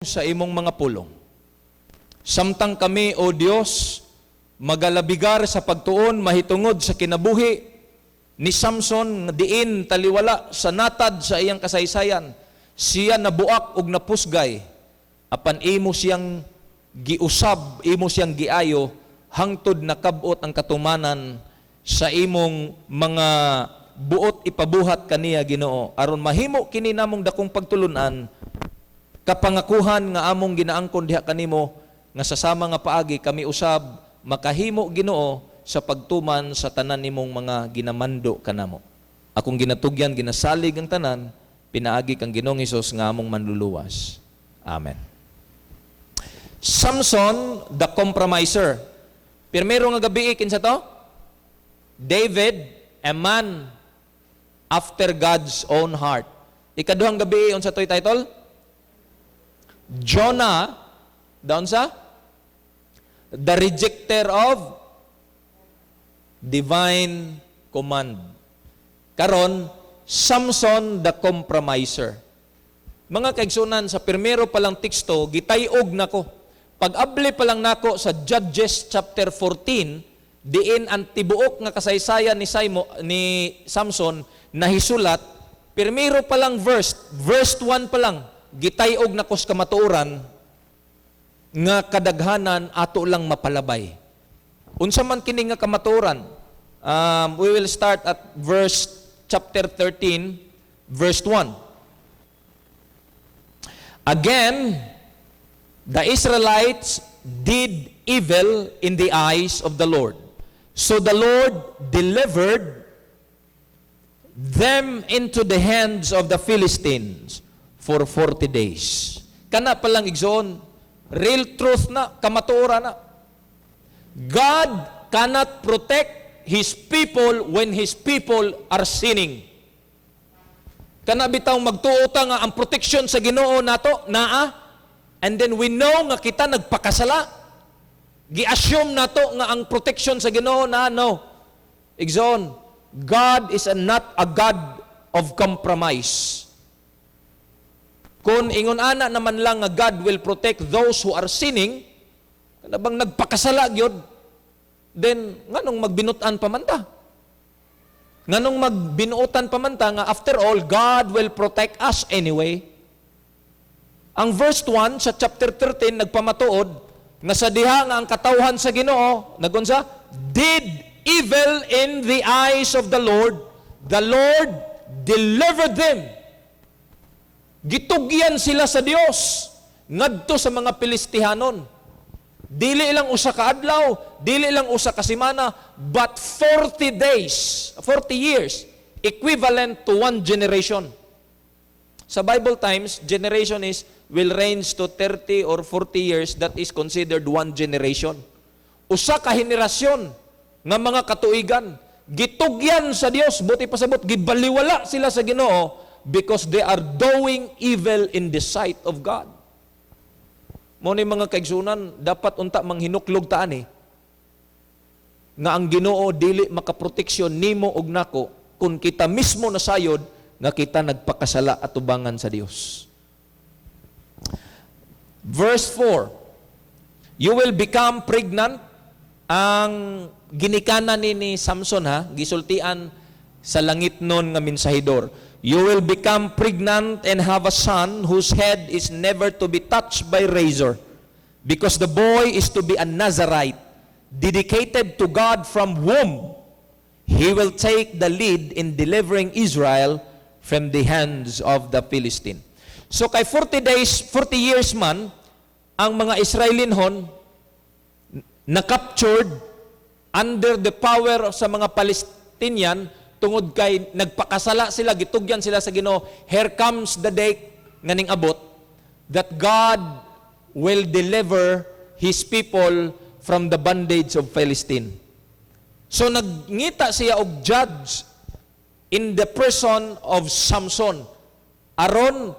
sa imong mga pulong. Samtang kami, O Dios, magalabigar sa pagtuon, mahitungod sa kinabuhi ni Samson, diin taliwala sa natad sa iyang kasaysayan. Siya nabuak og napusgay, apan imo siyang giusab, imo siyang giayo, hangtod nakabot ang katumanan sa imong mga buot ipabuhat kaniya, Ginoo, aron mahimo kini namong dakong pagtulunan, kapangakuhan nga among ginaangkon diha kanimo, nga sa sama nga paagi kami usab makahimo, Ginoo, sa pagtuman sa tanan nimong mga ginamando kanamo. Akong ginatugyan, ginasalig ang tanan, pinaagi kang Ginoong Hesus nga among manluluwas. Amen. Samson the compromiser. Pirmero nga gabi kinsa to? David, a man after God's own heart. Ikaduhang gabi unsa toy title? Jonah, daon sa? The rejecter of divine command. Karon, Samson the compromiser. Mga kaigsunan, sa pirmero palang teksto, gitayog nako. Pag-abli pa lang nako sa Judges chapter 14, diin ang tibuok nga kasaysayan ni Samson nahisulat, pirmero pa lang verse 1 pa lang, gitayog nako sa kamatuoran nga kadaghanan ato lang mapalabay. Unsa man kini nga kamatuoran? We will start at chapter 13, verse 1. Again, the Israelites did evil in the eyes of the Lord. So the Lord delivered them into the hands of the Philistines for 40 days. Kana palang igsoon, real truth na, kamatuoran na. God cannot protect His people when His people are sinning. Kana bitaw magtuota nga ang protection sa Ginoo nato, naa, and then we know nga kita nagpakasala. Gi-assume nato nga ang protection sa Ginoo na, no. Igsoon, God is not a God of compromise. Kung ingon ana naman lang nga God will protect those who are sinning, kana bang nagpakasala gyud, then nganong magbinutan pa man ta? Nganong magbinuotan pa man ta nga after all God will protect us anyway? Ang verse 1 sa chapter 13 nagpamatuod nga sa diha nga ang katawhan sa Ginoo nagunsa, did evil in the eyes of the Lord delivered them. Gitugyan sila sa Dios ngadto sa mga Pilistihanon. Dili lang usa ka adlaw, dili lang usa ka semana, but 40 days, 40 years, equivalent to one generation. Sa Bible times, generation will range to 30 or 40 years, that is considered one generation. Usa ka henerasyon nga mga katuigan, gitugyan sa Dios, buti pasabot, gibaliwala sila sa Ginoo because they are doing evil in the sight of God. Mo ni mga kaigsunan, dapat unta manghinuklog taan nga ang Ginoo dili makaproteksyon nimo og nako kung kita mismo nasayod nga kita nagpakasala at tubangan sa Dios. Verse 4, you will become pregnant. Ang ginikanan ni Samson gisultian sa langit nun nga mensahidor. You will become pregnant and have a son whose head is never to be touched by razor, because the boy is to be a Nazarite, dedicated to God from womb. He will take the lead in delivering Israel from the hands of the Philistine. So kay 40 years man, ang mga Israelinhon na-captured under the power sa mga Palestinian, tungod kay nagpakasala sila, gitugyan sila sa Ginoo. Here comes the day nga ning abot that God will deliver His people from the bondage of Philistine. So nagngita siya og judge in the person of Samson, aron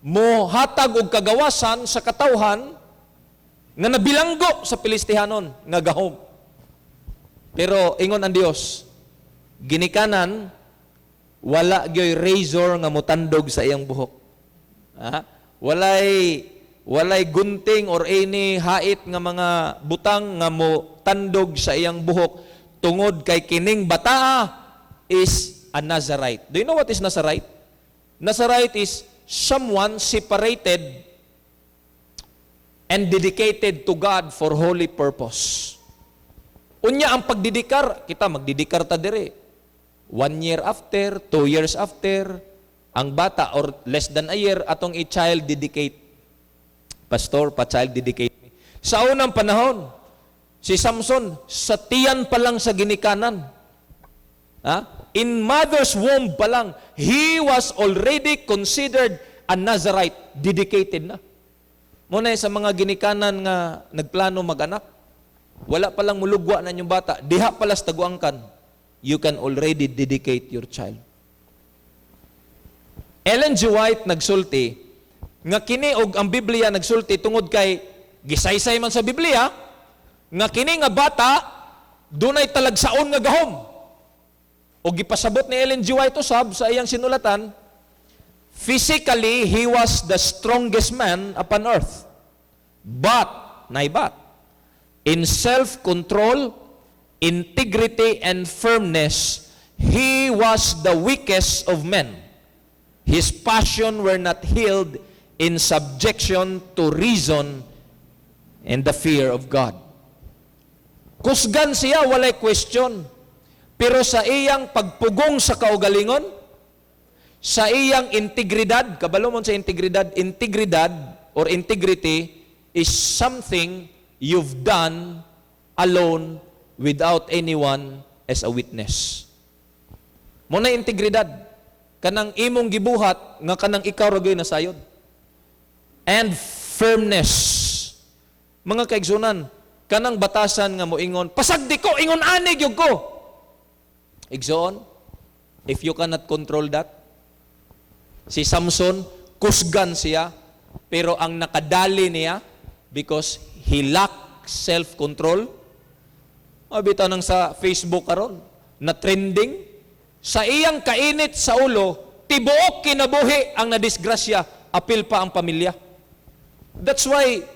mo hatag og kagawasan sa katawhan nga nabilanggo sa Pilistihanon nga gahom. Pero ingon ang Dios, ginikanan, wala gyoy razor nga mutandog sa iyang buhok. Walay walay gunting or any hait nga mga butang nga mo tandog sa iyang buhok tungod kay kining bata is a Nazarite. Do you know what is Nazarite? Nazarite is someone separated and dedicated to God for holy purpose. Unya ang pagdidikar, kita magdidikar ta dire. 1 year after, 2 years after, ang bata or less than a year atong i-child dedicate. Pastor, pa-child dedicate me. Sa unang panahon, si Samson, sa tiyan pa lang sa ginikanan. In mother's womb pa lang, he was already considered a Nazarite, dedicated na. Muna sa mga ginikanan nga nagplano mag-anak, wala pa lang mulugwa na yung bata, diha palas taguangkan, you can already dedicate your child. Ellen G. White nagsulti, nga kini og ang Biblia nagsulti tungod kay gisaysay man sa Biblia, nga kini nga bata, dunay talagsaon nga gahom. O gipasabot ni Ellen G. White usab sa iyang sinulatan, physically, he was the strongest man upon earth. But, in self-control, integrity, and firmness, he was the weakest of men. His passion were not held in subjection to reason and the fear of God. Kusgan siya, walay question. Pero sa iyang pagpugong sa kaugalingon, sa iyang integridad, kabalo mo sa integridad, integridad or integrity is something you've done alone without anyone as a witness. Muna integridad, kanang imong gibuhat, nga kanang ikaw ragay na sayod. And firmness. Mga kaigsunan, kanang batasan nga moingon, pasagdi ko, ingon anig yung ko. Igsoon, if you cannot control that, si Samson, kusgan siya, pero ang nakadali niya, because he lacked self-control, mabitaw nang sa Facebook karon na trending, sa iyang kainit sa ulo, tibuok kinabuhi ang nadisgrasya, apil pa ang pamilya. That's why,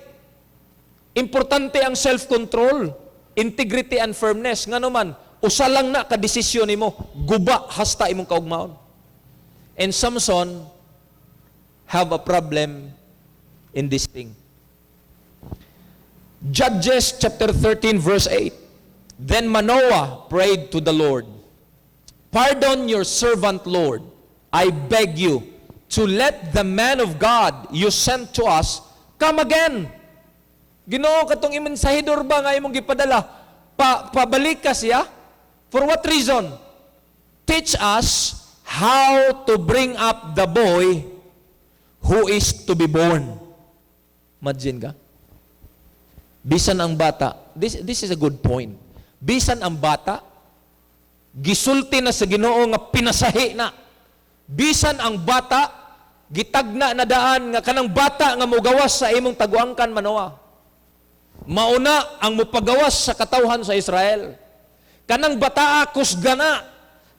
importante ang self-control, integrity and firmness. Nga naman, usa lang na kadesisyon nimo, guba hasta imong kaugmaon. And Samson have a problem in this thing. Judges chapter 13 verse 8. Then Manoah prayed to the Lord, "Pardon your servant, Lord. I beg you to let the man of God you sent to us come again." Ginoo, katong imensahidor ba nga imong gipadala? Pabalik ka siya? For what reason? Teach us how to bring up the boy who is to be born. Imagine ka? Bisan ang bata, this is a good point. Bisan ang bata, gisulti na sa Ginoo nga pinasahi na. Bisan ang bata, gitagna na daan nga kanang bata nga mogawas sa imong taguangkan, Manoah. Mauna ang mupagawas sa katawhan sa Israel. Kanang bata kusga na,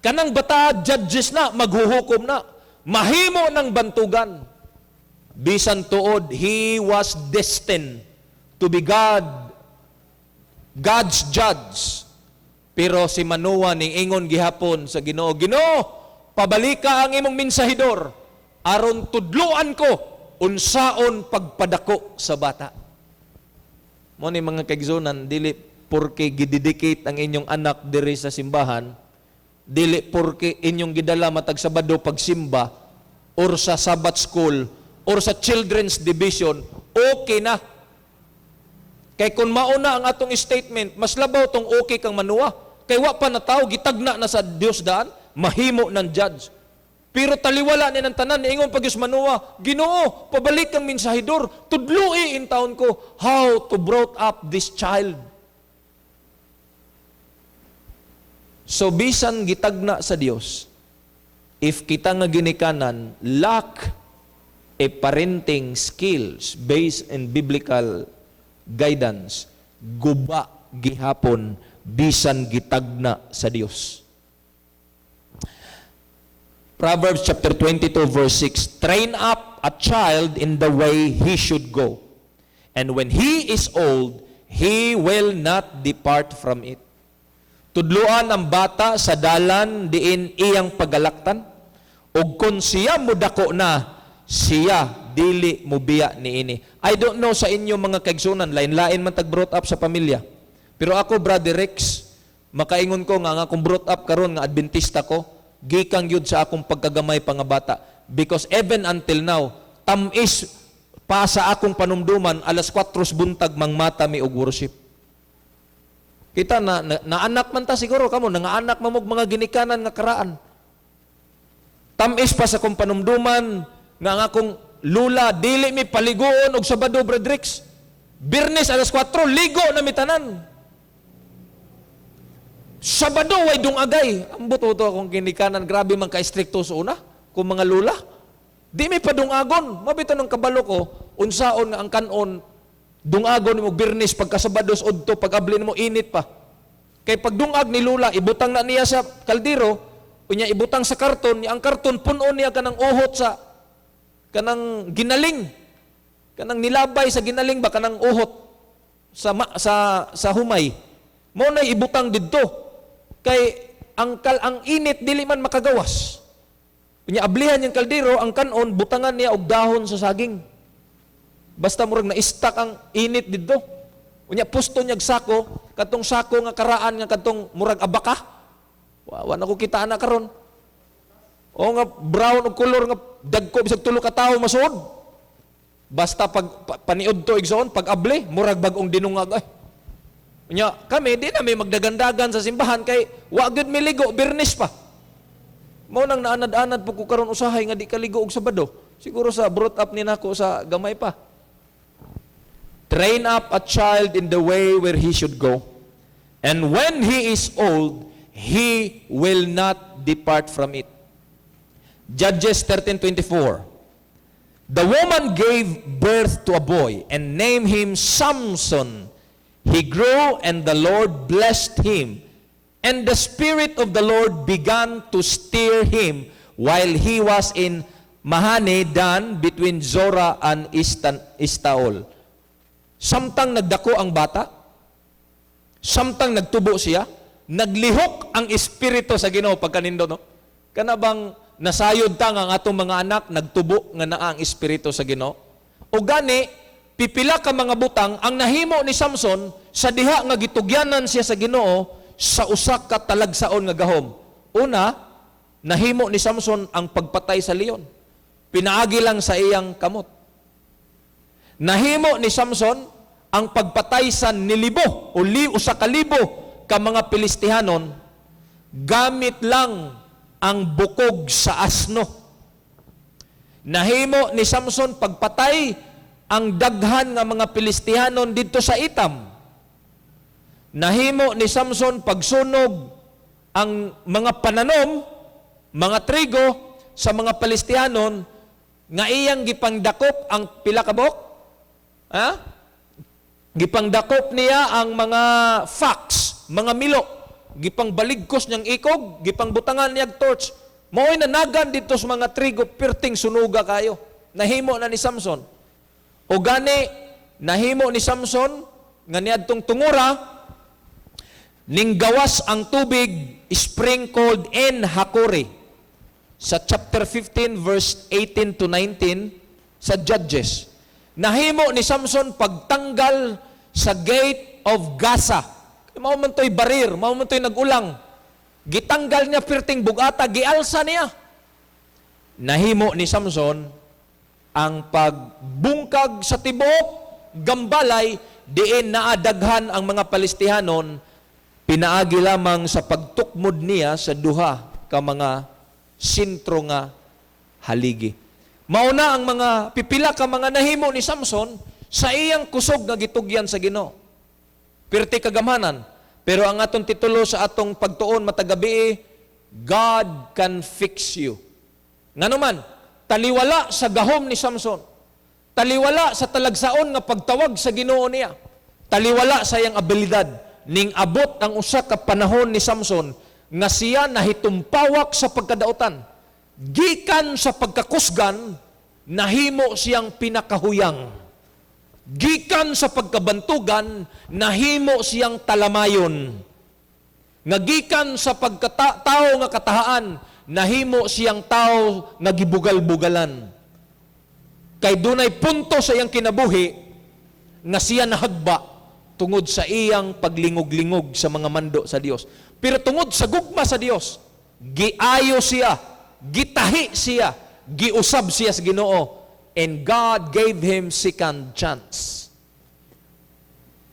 kanang bata judges na, maghuhukom na, mahimo ng bantugan. Bisan tuod, he was destined to be God's judge. Pero si Manoah ning ingon gihapon sa Ginoo, "Ginoo, pabalika ang imong mensahidor aron tudluan ko unsaon pagpadako sa bata." Mo ni mga kaigsunan, dili porque gidedicate ang inyong anak diri sa simbahan, dili porque inyong gidala matag Sabado pagsimba or sa Sabbath school or sa children's division, okay na. Kay kung mauna ang atong statement, mas labaw tong okay kang Manoah. Kay wa pa na tao, gitagna na sa Dios daan, mahimo ng judge. Pero taliwala ni ng tanan, ingon pag Manoah, "Ginoo, pabalik ang mensahidor, tudloi in taon ko how to brought up this child." So bisan gitagna sa Dios, if kita nga ginikanan lack a parenting skills based in biblical guidance, guba gihapon bisan gitagna sa Dios. Proverbs chapter 22 verse 6, "Train up a child in the way he should go. and when he is old, he will not depart from it. Tudluan ang bata sa dalan diin iyang pagalaktan, ug kun siya mudako na, siya dili mubiya niini. I don't know sa inyo mga kaigsunan, lain-lain man tag-brought up sa pamilya. Pero ako, Brother Rex, makaingon ko nga kung brought up karon nga Adventista ko, gikang yun sa akong pagkagamay pa nga bata. Because even until now, tamis pa sa akong panumduman, alas 4 buntag mangmata mi og worship. Kita na anak man ta siguro kamo, nga anak mamog mga ginikanan nga karaan. Tamis pa sa akong panumduman, nga akong lula, dili mi paliguon og Sabado, Brother Rex. Birnes alas 4, ligo na mi tanan. Sabado way dungagay. Ang buto akong ginikanan, grabe man ka-stricto sa una, kung mga lula. Di may padungagon. Mabito ng kabalo ko, unsaon nga ang kanon, dungagon mo Birnes, pagkasabados odto, pag-ablin mo, init pa. Kay pag dungag ni lula, ibutang na niya sa kaldero, unya ibutang sa karton, ang karton, punon niya kanang uhot sa, kanang ginaling, kanang nilabay sa ginaling ba, kanang uhot sa humay. Mo na ibutang didto. Kay ang init dili man makagawas. Unya ablihan yung kaldero, ang kanon butangan niya og dahon sa saging. Basta murag na istak ang init didto. Unya pusto niya sako, katong sako nga karaan nga katong murag abaka. Wa na ko kita ana karon. O nga brown og color nga dagko bisag tulo ka tawo masuod. Basta pag paniud to igsoon, pag abli murag bag-ong dinungag ay. Nya kami di na may magdagandagan sa simbahan kay wa gyud miligo Birnes pa. Mao nang naanad-anad po ko karon usahay nga di kaligo og Sabado. Siguro sa brought up ni nako sa gamay pa. Train up a child in the way where he should go, and when he is old, he will not depart from it. Judges 13:24. The woman gave birth to a boy and named him Samson. He grew, and the Lord blessed him. And the Spirit of the Lord began to steer him while he was in Mahane Dan between Zorah and Estaol. Samtang nagdako ang bata, samtang nagtubo siya, naglihok ang Espiritu sa Ginoo pagkanindo, no? Kana bang nasayod ta nga atong mga anak, nagtubo nga naa ang Espiritu sa Ginoo? O gani, pipila ka mga butang ang nahimo ni Samson sa diha nga gitugyanan siya sa Ginoo sa usa ka talagsaon nga gahom. Una, nahimo ni Samson ang pagpatay sa leon. Pinaagi lang sa iyang kamot. Nahimo ni Samson ang pagpatay sa nilibo o usa ka libo ka mga Pilistihanon gamit lang ang bukog sa asno. Nahimo ni Samson pagpatay ang daghan nga mga Pilistihanon dito sa Itam. Nahimo ni Samson pagsunog ang mga pananom, mga trigo sa mga Pilistihanon nga iyang gipangdakop ang pila ka buok? Gipangdakop niya ang mga fox, mga milo. Gipangbaligkos niyang ikog, gipangbutangan niya torch. Mao'y nanagan dito sa mga trigo, pirting sunuga kayo. Nahimo na ni Samson. O gani, nahimo ni Samson, nga niadtong tungura, ning gawas ang tubig, sprinkled in Hakori. Sa chapter 15, verse 18 to 19, sa Judges. Nahimo ni Samson pagtanggal sa gate of Gaza. Mao man to'y barir, mao man to'y nagulang. Gitanggal niya pirting bugata, gialsa niya. Nahimo ni Samson ang pagbungkag sa tibok, gambalay, diin naadaghan ang mga Palistihanon, pinaagi lamang sa pagtukmod niya sa duha ka mga sintro nga haligi. Mauna ang mga pipila ka mga nahimo ni Samson sa iyang kusog nga gitugyan sa Ginoo. Pirti kagamhanan. Pero ang atong titulo sa atong pagtuon matagabi, God can fix you. Nganuman, taliwala sa gahom ni Samson. Taliwala sa talagsaon nga pagtawag sa Ginoo niya. Taliwala sa iyang abilidad. Ning abot ang usa ka panahon ni Samson nga siya nahitumpawak sa pagkadautan. Gikan sa pagkakusgan, nahimo siyang pinakahuyang. Gikan sa pagkabantugan, nahimo siyang talamayon. Nga gikan sa pagkatao nga katahaan, nahimo siyang tao nga gibugal-bugalan. Kay dunay punto sa iyang kinabuhi nga siya nahagba tungod sa iyang paglingog-lingog sa mga mando sa Dios. Pero tungod sa gugma sa Dios, giayo siya, gitahi siya, giusab siya sa Ginoo, and God gave him second chance.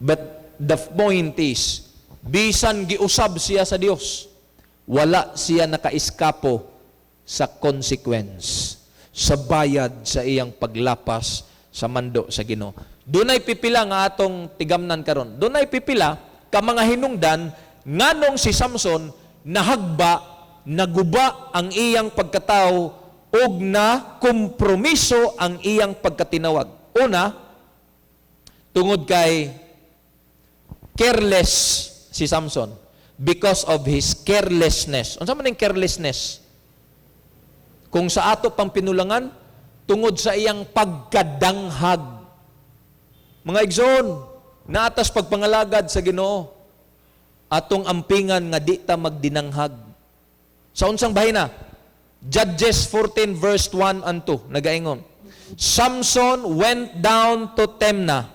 But the point is, bisan giusab siya sa Dios, wala siya nakaiskapo sa consequence, sa bayad sa iyang paglapas sa mando sa Ginoo. Dunay pipila nga atong tigamnan karon. Dunay pipila ka mga hinungdan nganong si Samson nahagba, naguba ang iyang pagkatao ug na kompromiso ang iyang pagkatinawag. Una, tungod kay careless si Samson because of his carelessness. Unsa man ang carelessness? Kung sa ato pang pinulangan, tungod sa iyang pagkadanghag. Mga igsoon, naatas pagpangalagad sa Ginoo, atong ampingan nga di ta magdinanghag. Sa unsang bahina, Judges 14 verse 1 and 2, nagaingon, Samson went down to Timnah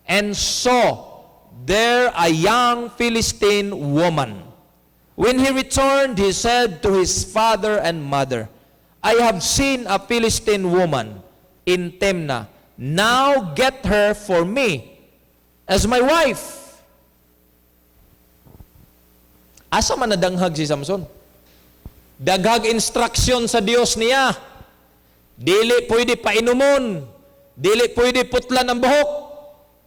and saw there a young Philistine woman. When he returned, he said to his father and mother, I have seen a Philistine woman in Timnah. Now get her for me as my wife. Asa man nadanghag si Samson? Daghag instruction sa Dios niya. Dili pwede painumon. Dili pwede putlan ang buhok.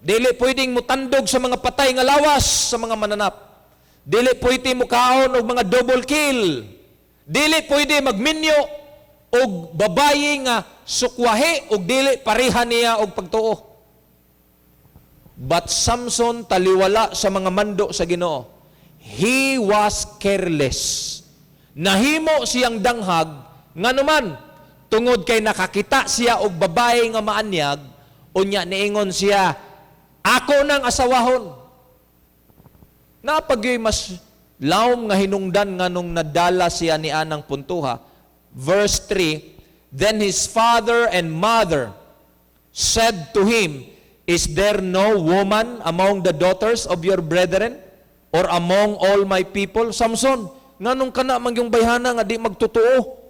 Dili pwedeng mutandog sa mga patay nga lawas sa mga mananap. Dili pwede mukaon og mga double kill. Dili pwede magminyo og babayi nga sukwahe og dili pareha niya og pagtuo. But Samson taliwala sa mga mando sa Ginoo. He was careless. Nahimo siyang danghag nganuman tungod kay nakakita siya og babae nga maanyag, unya niingon siya, ako nang asawahon. Napagyoy mas lawom nga hinungdan nganong nadala siya ni anang puntuha. Verse 3, then his father and mother said to him, is there no woman among the daughters of your brethren or among all my people? Samson, nganong kana man yung bayhana nga di magtotoo?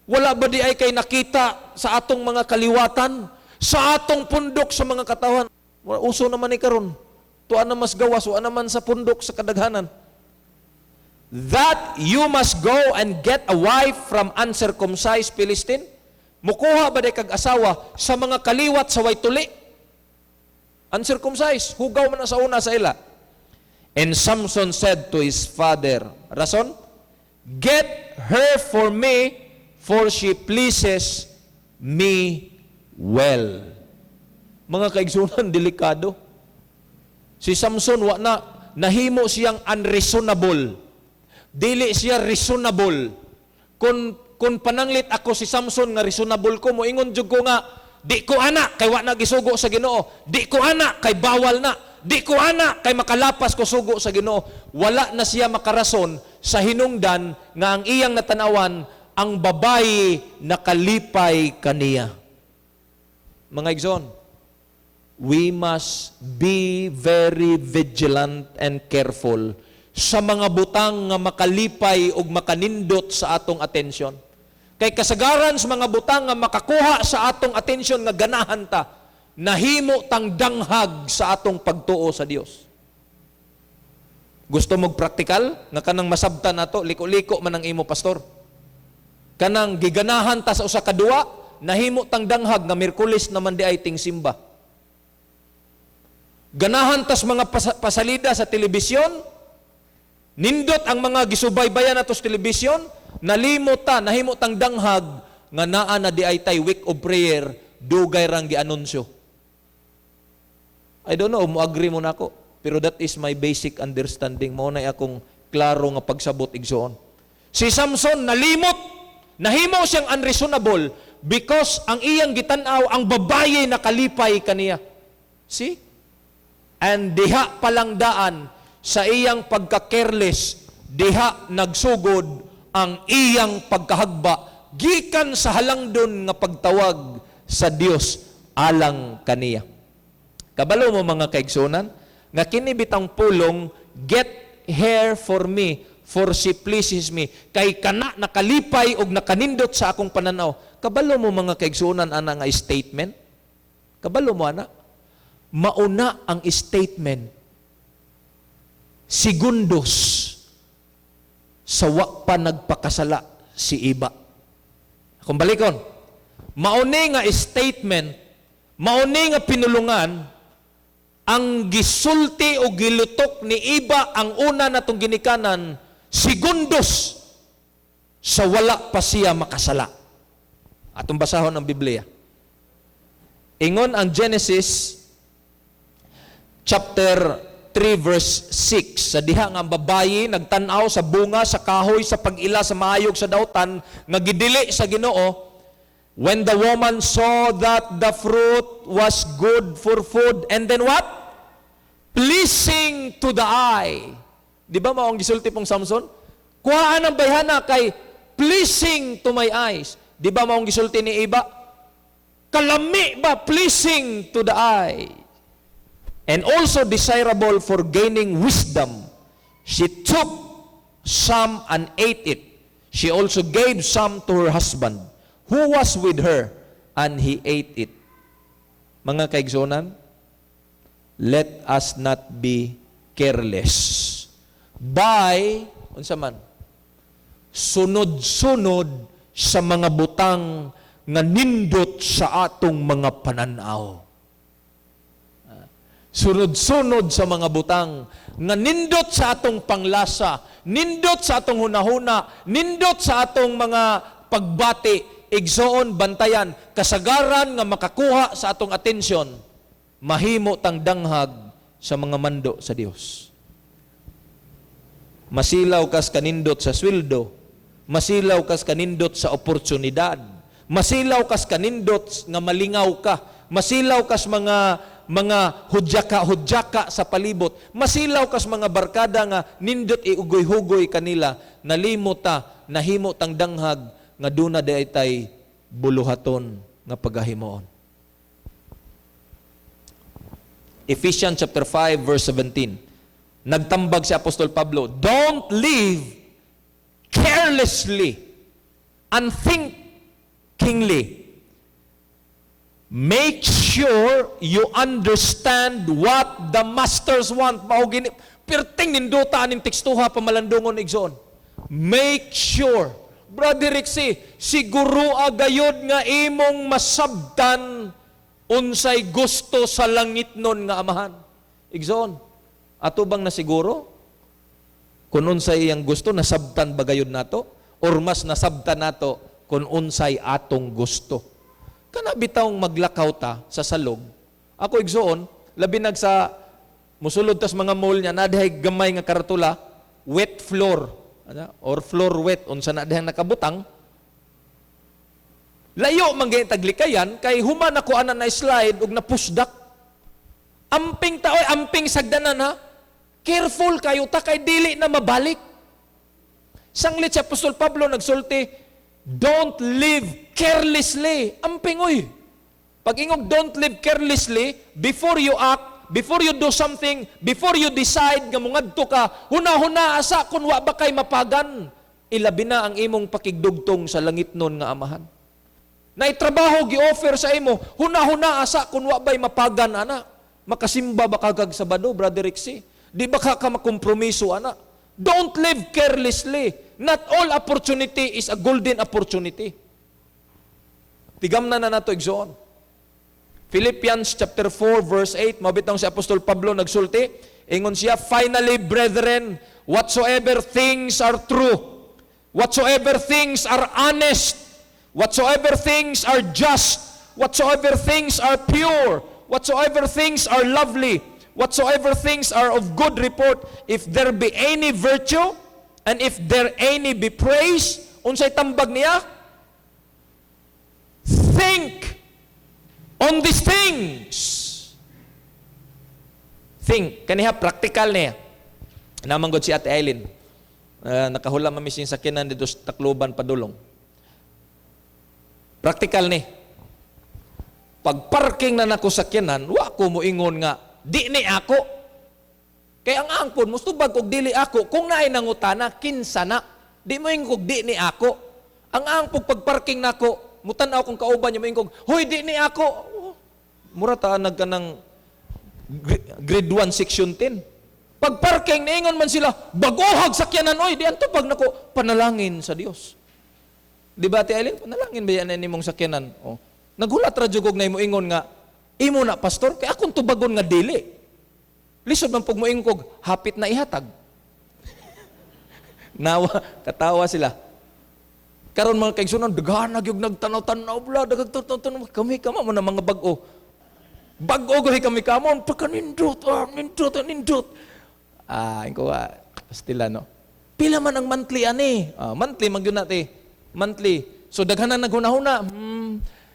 Wala ba di ay kay nakita sa atong mga kaliwatan, sa atong pundok sa mga katawan? Uso naman ni karon. Tuan na mas gawas, tuan naman sa pundok sa kadaghanan. That you must go and get a wife from uncircumcised Philistine? Mukuha ba di kag asawa sa mga kaliwat sa way tuli? Uncircumcised, hugaw man na sa una sa ila. And Samson said to his father, rason, get her for me, for she pleases me well. Mga kaigsunan, delikado. Si Samson, nahimo siyang unreasonable. Dili siya reasonable. Kung pananglit ako si Samson nga reasonable ko, moingon jud ko nga, di ko ana, kay wa na gisugo sa Ginoo. Di ko ana, kay bawal na. Di ko ana, kay makalapas ko sugo sa Ginoo. Wala na siya makarason sa hinungdan nga ang iyang natanawan, ang babayi nakalipay kaniya. Mga igsoon, we must be very vigilant and careful sa mga butang nga makalipay ug makanindot sa atong atensyon. Kay kasagaran sa mga butang nga makakuha sa atong atensyon nga ganahan ta, nahimo tang danghag sa atong pagtuo sa Dios. Gusto mong praktikal? Nga kanang masabtan nato, liko-liko man ang imo pastor. Kanang giganahan ta sa usa ka duwa, nahimo tang danghag nga Miyerkules naman di ay ting simba. Ganahan tas mga pasalida sa telebisyon, nindot ang mga gisubaybayan nato sa telebisyon, nalimot ta, nahimo tang danghag nga naa na di ay tay week of prayer, dugay rang gianunsyo. I don't know, mo-agree mo na ako. Pero that is my basic understanding. Mao na akong klaro nga pagsabot igsoon. Si Samson nalimot, nahimo siyang unreasonable because ang iyang gitanaw, ang babaye nakalipay kaniya. See? And diha palang daan sa iyang pagka-careless, diha nagsugod ang iyang pagkahagba gikan sa halangdon nga pagtawag sa Dios alang kaniya. Kabalo mo mga kaigsunan, nga kini bitang pulong, get her for me, for she pleases me. Kay kana nakalipay og nakanindot sa akong pananaw. Kabalo mo mga kaigsunan ana nga statement? Kabalo mo ana? Mauna ang statement segundos sa wa pa nagpakasala si iba. Kung balikon, mauni nga statement, mauni nga pinulungan, ang gisulti o gilutok ni iba ang una natong ginikanan segundos sa wala pa siya makasala. Atong basahon ang Biblia. Ingon ang Genesis chapter 3 verse 6, sa diha nga ang babayi nagtan-aw sa bunga sa kahoy sa pag-ila sa maayog sa dautan nga gidili sa Ginoo, when the woman saw that the fruit was good for food, and then what? Pleasing to the eye. Di ba maong gisulti pong Samson? Kuhaan ang bayhana kay pleasing to my eyes. Di ba maong gisulti ni Eva? Kalami ba? Pleasing to the eye. And also desirable for gaining wisdom. She took some and ate it. She also gave some to her husband, who was with her, and he ate it. Mga kaigsunan, let us not be careless. By, unsa man, sunod-sunod sa mga butang nga nindot sa atong mga pananaw. Sunod-sunod sa mga butang nga nindot sa atong panglasa, nindot sa atong hunahuna, nindot sa atong mga pagbati, igsoon, bantayan, kasagaran nga makakuha sa atong atensyon, mahimo tang danghag sa mga mando sa Dios. Masilaw kas kanindot sa sweldo, masilaw kas kanindot sa oportunidad, masilaw kas kanindot nga malingaw ka, masilaw kas mga hudyaka sa palibot, masilaw kas mga barkada nga nindot iugoy-hugoy kanila, nalimot ta, nahimo tang danghag nga duna daytay buluhaton nga pagahimoon. Ephesians chapter 5 verse 17. Nagtambag si Apostol Pablo, don't live carelessly, unthinkingly. Make sure you understand what the masters want. Perting ninduta aning tekstuha pamalandungon igsoon. Make sure. Brother Rixie, siguro agayod nga imong masabtan unsay gusto sa langit nun nga amahan. Igsoon. Ato bang nasiguro? Kung unsay iyang gusto, nasabtan ba gayod nato? Or mas nasabtan nato kung unsay atong gusto? Kana bitawng maglakaw ta sa salog. Ako igsoon, labi nag sa musulod tas mga mall niya, nadahay gamay nga karatula, wet floor, or floor wet, unsa na dahang nakabutang. Layo manggay taglikayan, kay human ako ana na slide ug napusdak. Amping taoy, amping sagdanan ha. Careful kayo ta kay dili na mabalik. Sanglit si Apostol Pablo nagsulti, don't live carelessly. Ampingoy. Pag ingog don't live carelessly, before you act, before you do something, before you decide nga mungadto ka, huna-huna asa kung wa ba kay mapagan. Ilabi na ang imong pakigdugtong sa langit nun nga amahan. Naitrabaho gi-offer sa imo, huna-huna asa kung wa ba'y mapagan ana. Makasimba ba kagag Sabado, Brother Rixie? Di ba ka makompromiso ana? Don't live carelessly. Not all opportunity is a golden opportunity. Tigamnan na nato igsoon. Philippians chapter 4 verse 8, mabitang si Apostol Pablo nagsulti, ingon siya, finally brethren, whatsoever things are true, whatsoever things are honest, whatsoever things are just, whatsoever things are pure, whatsoever things are lovely, whatsoever things are of good report, if there be any virtue, and if there any be praise, unsay tambag niya? Think on these things. Think, kaniha practical niya. Namanggod si Ate Eileen. Nakahula mamising sakyanan dito sa Tacloban, Padulong. Practical ni. Pag parking na nako sakyanan, wa ko moingon nga, di ni ako. Kaya ang angkon, mustubag kog dili ako, kung naay nangutana, kinsa na. Di mo ingkog, di ni ako. Ang angkog pag-parking na ako, mutanaw kong kauban niya mo ingkog, hoy, di ni ako. Mura taanag ka ng grade 1, section 10. Pag-parking, naingon man sila, bagohag sakyanan, oy, di anto pag nako, panalangin sa Dios. Di ba, Ate Eileen? Panalangin ba yan ni mong sakyanan? Oh. Naghulat radyo kog na imo ingon nga, imo na, pastor, kaya akong tubagon nga dili. Lisod man pag mo ingon kog, hapit na ihatag. Nawa, katawa sila. Karon mga kaigsunan, daghanag yung nagtanaw-tanaw, bla, dagag-tanaw-tanaw, kami kama mo na mga bag-o. Bag-o gahi kami kamon, pagka nindot. Ko pastila, no? Pila man ang monthly, ani? Monthly, magyun natin. Monthly. So, daghanan naghuna-huna.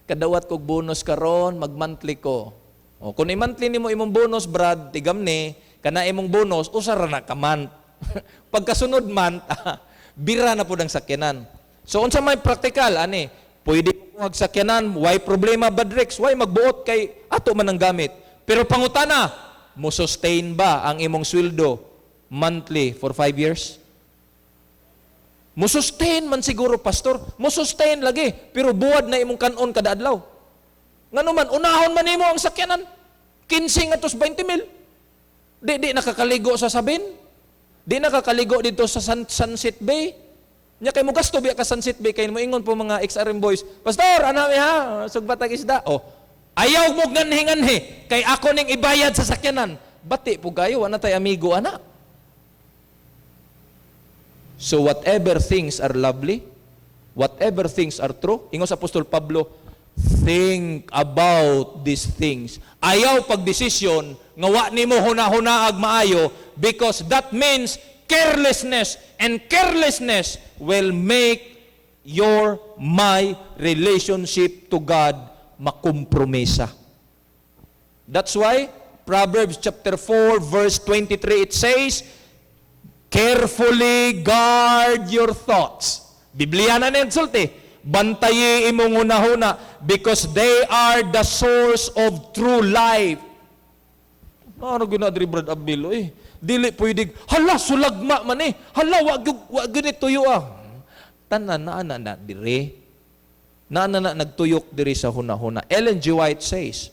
Kadawat kog bonus karon, mag-monthly ko. O, kung i-monthly ni mo imong bonus, Brad, tigam ni, kana imong bonus, usara na ka month. Pagkasunod month, bira na po ng sakyanan. So, unsa may practical, ani? Pwede mo magsakyanan, why problema badrex, why magbuot kay ato man ang gamit. Pero pangutana, mo sustain ba ang imong sweldo monthly for 5 years? Mo sustain man siguro, pastor. Mo sustain lagi, pero buwad na imong kanon kada adlaw. Ngano man, unahon man nimo ang sakyanan. 15 atos 20 mil. Di nakakaligo sa Sabin. Di nakakaligo dito sa Sunset Bay. Nya kay mo gasto biya ka Sunset Bay kay mo ingon po mga XRM boys. Pastor, anami ha, sugbatag isda. Oh, ayaw mo ganhi-ganhi kay ako ning ibayad sa sakyanan. Bati po kayo, ana tay amigo ana. So whatever things are lovely, whatever things are true, ingon sa Apostol Pablo, think about these things. Ayaw pagdesisyon nga wa nimo huna-hunaag maayo because that means carelessness, and carelessness will make my relationship to God makompromisa. That's why Proverbs chapter 4 verse 23 it says, carefully guard your thoughts. Biblia na ninsulti. Bantayi imong hunahuna because they are the source of true life. Ano ginadri Brad Abilo eh? Dili pwede, hala sulagma man eh. Hala wag ganito tuyo ah. Tanan na dire. Na nagtuyok diri sa hunahuna. Ellen G. White says,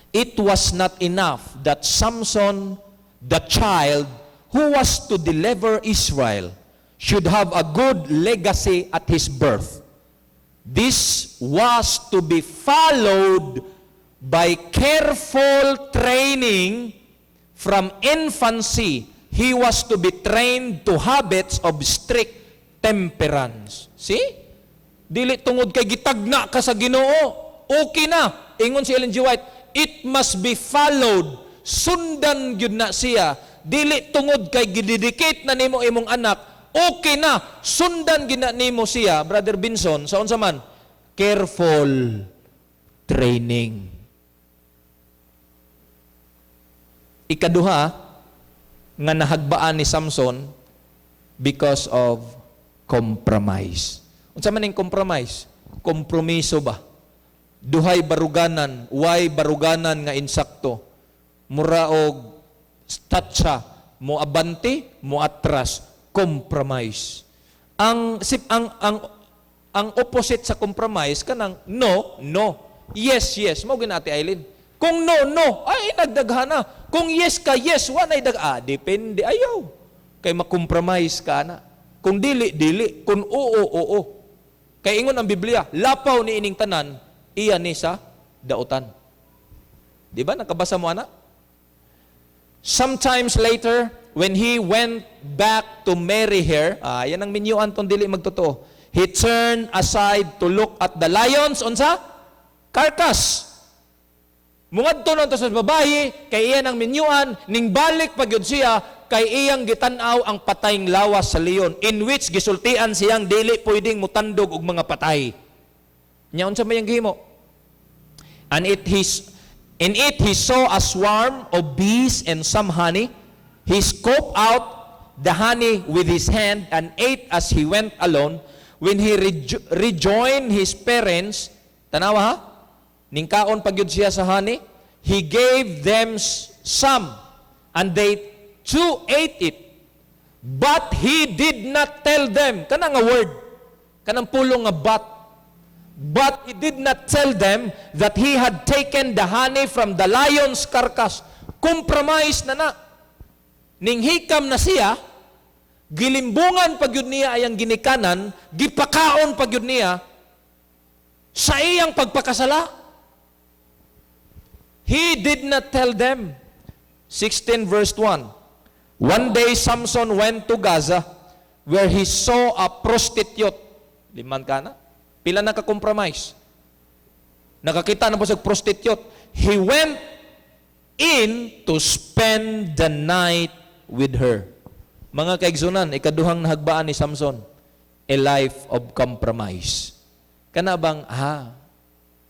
it was not enough that Samson, the child who was to deliver Israel, should have a good legacy at his birth. This was to be followed by careful training from infancy. He was to be trained to habits of strict temperance. See? Dili tungod kay gitagna ka sa Ginoo, okay na. Ingon si Ellen G. White, it must be followed. Sundan gyud na siya. Dili tungod kay gidedicate na nimo imong anak, okay na, sundan gina nimo siya, Brother Binson, sa unsa man, careful training. Ikaduha, nga nahagbaan ni Samson because of compromise. Unsa man ning compromise? Kompromiso ba? Duhay baruganan, why baruganan nga insakto? Mura og statsa, mo abante, mo atras, compromise. Ang opposite sa compromise kanang no, yes, mo ginati Eileen. Kung no, ay nagdaghana. Kung yes ka, yes, wa nay depende ayaw. Kay makompromise ka na. Kung dili, kung oo. Kay ingon ang Biblia, lapaw ni ining tanan, iya ni sa dautan. Di ba nakabasa mo ana? Sometimes later, when he went back to marry her, yan ang minyuan tong dili magtotoo. He turned aside to look at the lions, unsa? Carcass. Mungadto nun to sa babae, kay iyan ang minyuan, ning balik pagyud siya, kay iyang gitanaw ang patayng lawas sa leon, in which gisultian siyang dili pwedeng mutandog og mga patay. Nya unsa may gihimo? And In it he saw a swarm of bees and some honey. He scooped out the honey with his hand and ate as he went alone. When he rejoined his parents, tanawa ha? Ningkaon pagyud siya sa honey. He gave them some, and they too ate it. But he did not tell them, kanang nga word, kanang pulong nga but he did not tell them that he had taken the honey from the lion's carcass. Compromise na. Ning hikam na siya, gilimbungan pagyud niya ayang ginikanan, gipakaon pagyud niya sa iyang pagpakasala. He did not tell them. 16 verse 1. One day Samson went to Gaza where he saw a prostitute. Liman ka na? Pila na ka-compromise. Nakakita na po sa prostitute. He went in to spend the night with her. Mga kaigsunan, ikaduhang nahagbaan ni Samson, a life of compromise. Kana bang,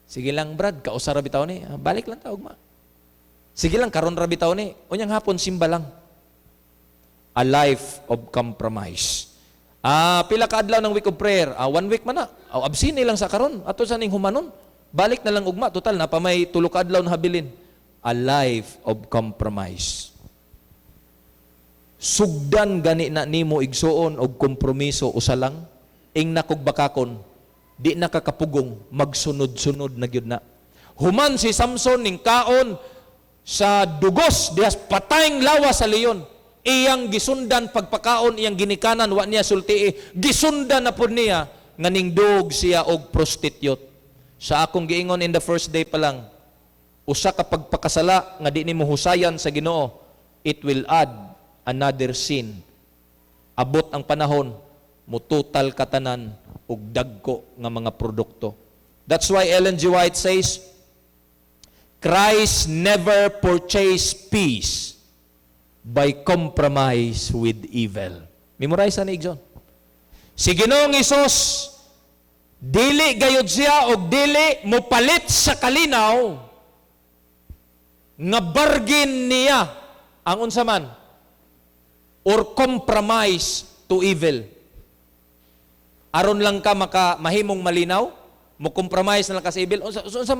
sige lang Brad, kausa ra bitaw ni, balik lang taog ma. Sige lang, karon ra bitaw ni, unyang hapon simba lang. A life of compromise. Pila ka adlaw ng week of prayer, 1 week man na, absini lang sa karon, ato sa ning humanon, balik na lang ugma, total na pa may 3 ka adlaw na habilin. A life of compromise. Sugdan gani na nimo igsuon og kompromiso usa lang, ing nakugbakakon, di nakakapugong, magsunod-sunod na gyud na. Human si Samson ning kaon sa dugos, dihas patayng lawas sa leon. Iyang gisundan pagpakaon, iyang ginikanan, wa niya sultii, gisundan na po niya, nga ningdog siya og prostitute. Sa akong giingon in the first day pa lang, usa ka pagpakasala, nga di ni mo husayan sa Ginoo, it will add another sin. Abot ang panahon, mututal katanan, og dagko nga mga produkto. That's why Ellen G. White says, Christ never purchased peace by compromise with evil. Memorize na igsoon. Si Ginoong Hesus, dili gayud siya og dili mopalit sa kalinaw nga bargain niya ang unsa man or compromise to evil. Aron lang ka mahimong malinaw, mo compromise na lang ka sa evil. Unsa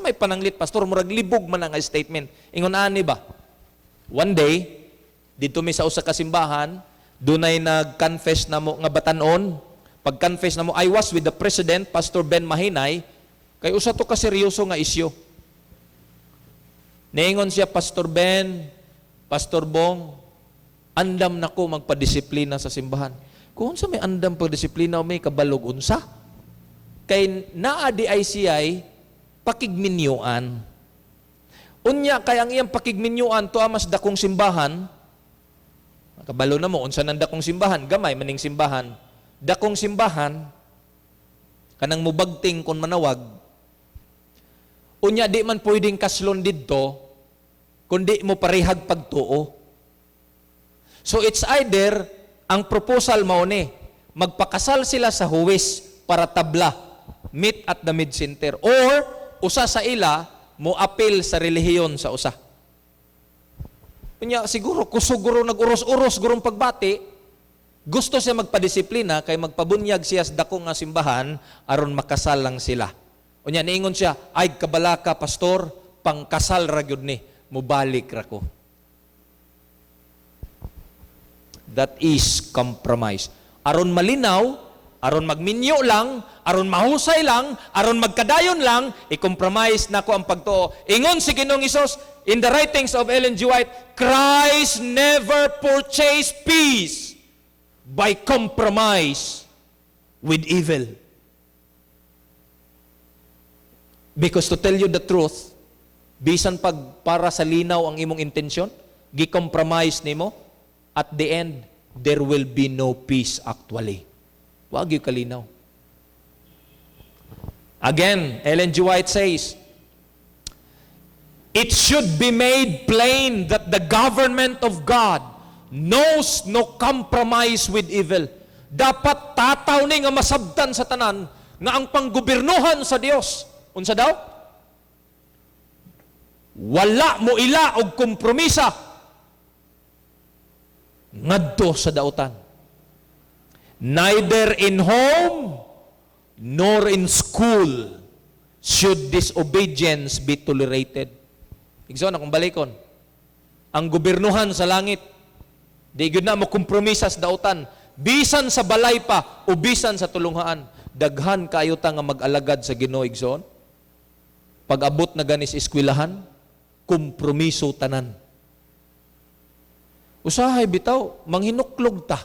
may pananglit pastor, murag libog man ang statement. Ingon ani ba? One day, dito mi sa usa ka simbahan, dunay nag-confess na mo nga batanon. Pag-confess na mo, I was with the President, Pastor Ben Mahinay, kay usa to ka seryoso nga isyu. Niingon siya, Pastor Ben, Pastor Bong, andam nako magpadisiplina sa simbahan. Kung unsa may andam pagdisiplina o may kabalog unsa? Kay naa di ICI, pakigminyuan. Unya, kay ang iyang pakigminyuan, to amas dakong simbahan, kabalo na mo, unsa nang dakong simbahan, gamay maning simbahan, dakong simbahan, kanang mubagting kung manawag, unya di man pwedeng kaslon didto, kundi mo parihag pagtuo. So it's either, ang proposal mao ni, magpakasal sila sa huwis para tabla, meet at the mid-center, or usa sa ila, mo appeal sa relihiyon sa usa. Kanya siguro, kusuguro nag-uros-uros gurong pagbati, gusto siya magpadisiplina, kay magpabunyag siya sa dako nga simbahan, aron makasal lang sila. Unya, niingon siya, ay kabalaka, pastor, pangkasal ra gyud ni, mubalik ra ko. That is compromise. Aron malinaw, aron magminyo lang, aron mahusay lang, aron magkadayon lang, i-compromise na ko ang pagtuo. Ingon si Ginoong Hesus, in the writings of Ellen G. White, Christ never purchased peace by compromise with evil. Because to tell you the truth, bisan pag para sa linaw ang imong intensyon, gi-compromise nimo, at the end, there will be no peace actually. Wag yung kalinaw. Again, Ellen G. White says, it should be made plain that the government of God knows no compromise with evil. Dapat tataw ni nga masabtan sa tanan nga ang panggobernuhan sa Dios. Unsa daw? wala mo ila og kompromisa ngadto sa dautan. Neither in home nor in school should disobedience be tolerated. Igsoon akong balikon. Ang gobernuhan sa langit, di gyud na mo kompromisa sa dautan. Bisan sa balay pa o bisan sa tulunghaan, daghan kayo ta nga mag-alagad sa Ginoo, igsoon. Pag abot na ganis eskwelahan, kompromiso tanan. Usahay bitaw, manghinuklog ta.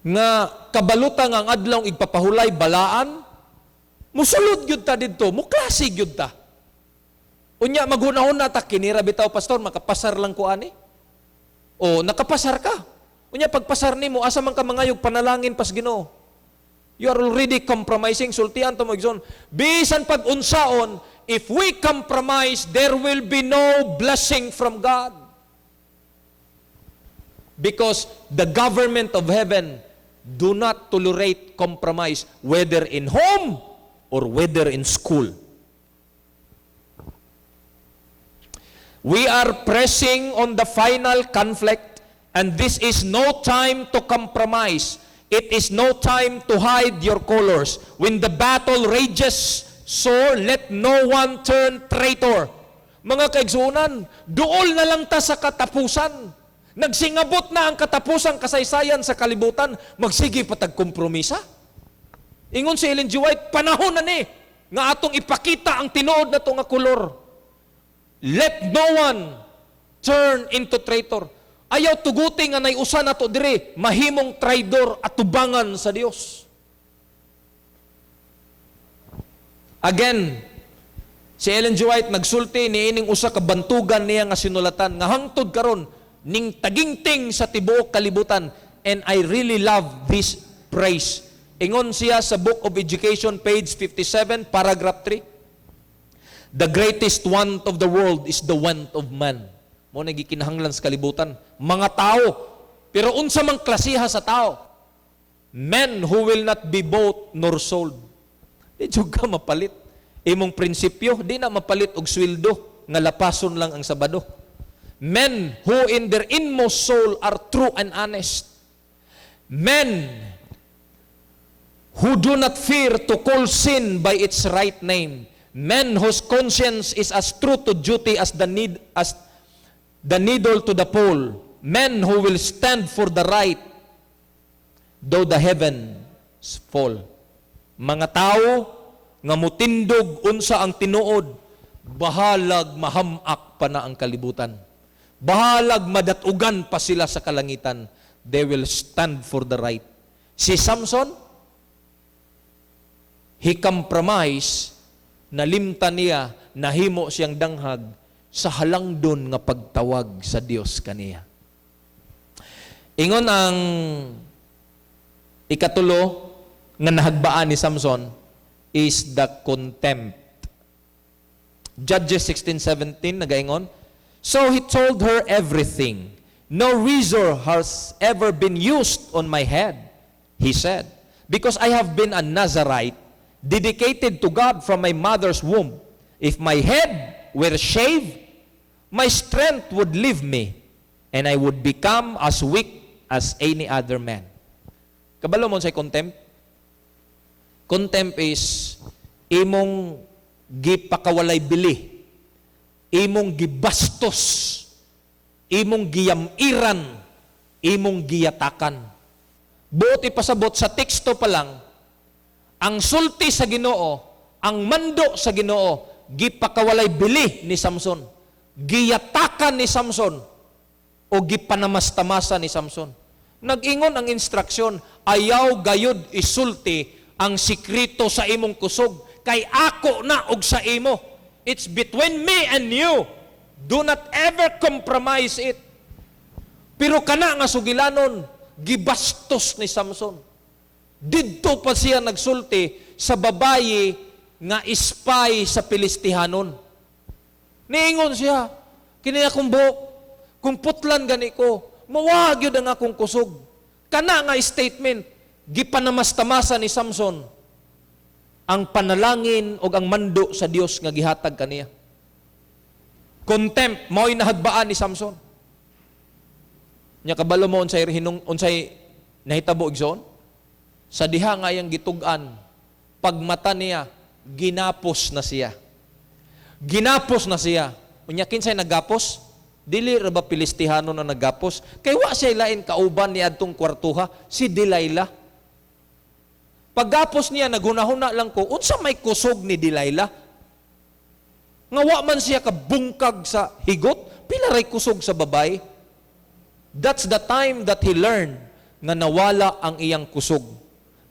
Nga kabalutan ang adlaw igpapahulay balaan, musulod gyud ta didto, muklase gyud ta. Unya maghunahon na ta kinira bitaw pastor, makapasar lang ko ani. O nakapasar ka. Unya pagpasar nimo asa man ka mangayog panalangin pas Ginoo. You are already compromising, sultian to mo igsoon. Bisan pag unsaon, if we compromise, there will be no blessing from God. Because the government of heaven do not tolerate compromise, whether in home or whether in school. We are pressing on the final conflict, and this is no time to compromise. It is no time to hide your colors. When the battle rages, so let no one turn traitor. Mga kaigsunan, duol na lang ta sa katapusan. Nagsingabot na ang katapusang kasaysayan sa kalibutan, magsige patagkompromisa. Ingon si Ellen G. White, panahon na ni, nga atong ipakita ang tinuod na to nga kolor. Let no one turn into traitor. Ayaw tuguti nga naiusa na to dire, mahimong traidor at tubangan sa Dios. Again, si Ellen G. White nagsulti ni ining usa ka bantugan niya nga sinulatan nga hangtod karon ning tagingting sa tibuok kalibutan, and I really love this phrase. Ingon siya sa Book of Education, page 57, paragraph 3. The greatest want of the world is the want of man. Mo nagikinahanglan sa kalibutan, mga tao, pero unsa mang klasiha sa tao? Men who will not be bought nor sold. Di jud ka mapalit. Imong prinsipyo, di na mapalit og sweldo, nga lapason lang ang Sabado. Men who in their inmost soul are true and honest. Men who do not fear to call sin by its right name. Men whose conscience is as true to duty as the needle to the pole. Men who will stand for the right though the heavens fall. Mga tao nga mutindog unsa ang tinuod, bahalag mahamak pa na ang kalibutan. Bahalag madatugan pa sila sa kalangitan. They will stand for the right. Si Samson, he compromised, nalimtan niya, nahimo siyang danghag sa halangdon nga pagtawag sa Dios kaniya. Ingon ang ikatulo nga nahagbaan ni Samson is the contempt. Judges 16:17 nagaingon, so he told her everything. No razor has ever been used on my head, he said, because I have been a Nazarite, dedicated to God from my mother's womb. If my head were shaved, my strength would leave me, and I would become as weak as any other man. Kabalo mo sa contempt? Contempt is imong gipakawalay bili, imong gibastos, imong giyamiran, imong giyatakan. Buot ipasabot sa teksto pa lang, ang sulti sa Ginoo, ang mando sa Ginoo, gipakawalay bili ni Samson, giyatakan ni Samson, o gipanamastamasan ni Samson. Nag-ingon ang instruksyon, ayaw gayud isulti ang sikrito sa imong kusog, kay ako na og sa imo. It's between me and you. Do not ever compromise it. Pero kana nga sugilanon, gibastos ni Samson. Didto pa siya nagsulti sa babayi nga spy sa Pilistihanon. Niingon siya, kini akong buhok, kung putlan gani ko, mawag yun ang akong kusog. Kana nga statement, gipanamastamasan ni Samson ang panalangin o ang mando sa Dios nga gihatag kaniya. contempt, mao'y nahagbaan ni Samson. Nya kabalo mo unsay nahitabo igsoon? Sa diha nga yang gitugan, pagmata niya, ginapos na siya. Ginapos na siya. Unya kinsay naggapos? Dili ra ba Pilistihano na naggapos? Kay wa siya lain kauban ni adtong kwartuha, si Delilah. Paggapos niya, naghunahuna lang ko, unsa may kusog ni Delilah? Nga wa man siya kabungkag sa higot, pila ray kusog sa babay. That's the time that he learned nga nawala ang iyang kusog.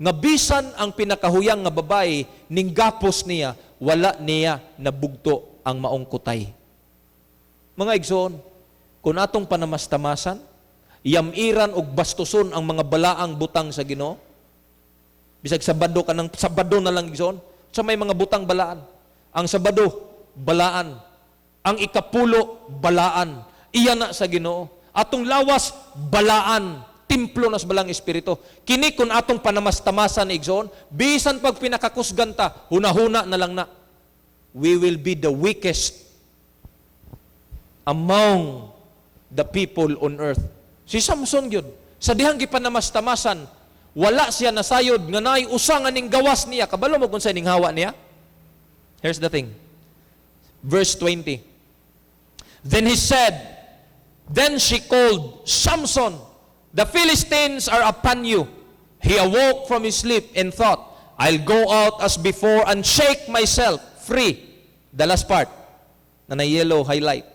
Nga bisan ang pinakahuyang nga babay, ning gapos niya, wala niya nabugto ang maong kutay. Mga igsoon, kung atong panamastamasan, yamiran og bastuson ang mga balaang butang sa Ginoo, bisag Sabado ka ng Sabado na lang igsoon, sa may mga butang balaan. Ang Sabado, balaan. Ang ikapulo, balaan. Iya na sa Ginoo. Atong lawas, balaan. Templo nas balang espiritu. Kini kun atong panamastamasan igsoon, bisan pag pinakakusganta, hunahuna na lang na. We will be the weakest among the people on earth. Si Samson gyud, sa dihang gipanamastamasan, wala siya nasayod nga naay usa nga ning gawas niya. Kabalo mo kung sa ning hawa niya? Here's the thing. Verse 20. Then he said, then she called, Samson, the Philistines are upon you. He awoke from his sleep and thought, I'll go out as before and shake myself free. The last part, na yellow highlight.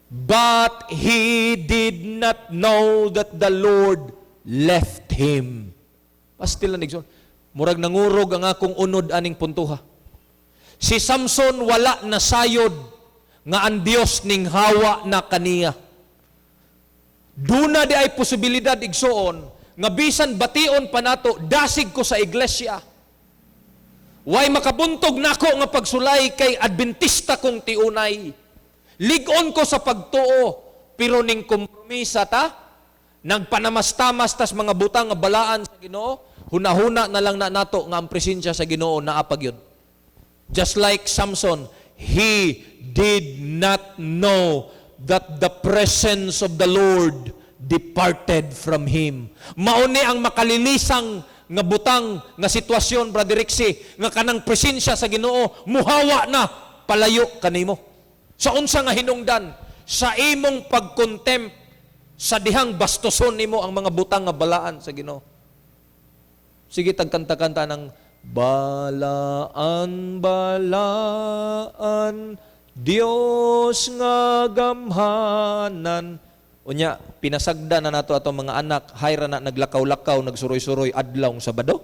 But he did not know that the Lord left him. Pastil na nigson. Murag nangurog ang akong unod aning puntuha. Si Samson wala nasayod nga ang Dios ning hawa na kaniya. Duna di ay posibilidad igsoon nga bisan bation pa nato dasig ko sa iglesia. Way makabuntog nako nga pagsulay kay Adventista kong tiunay. Ligon ko sa pagtuo pero ning kompromisa ta nagpanamastamas tas mga butang nga balaan sa Ginoo, hunahuna na lang na nato nga ang presensya sa Ginoo naapag yun. Just like Samson, he did not know that the presence of the Lord departed from him. Mauni ang makalilisang nga butang nga sitwasyon, Brother Rixie, nga kanang presensya sa Ginoo muhawa na palayo kanimo. Sa unsa nga hinungdan, sa imong pagkontempt sa dihang bastoson nimo ang mga butang nga balaan sa Ginoo. Sige, tagkanta-kanta ng balaan, balaan, Dios nga gamhanan. Unya, pinasagda na nato atong mga anak, hayra na naglakaw-lakaw, nagsuroy-suroy adlaw ng Sabado.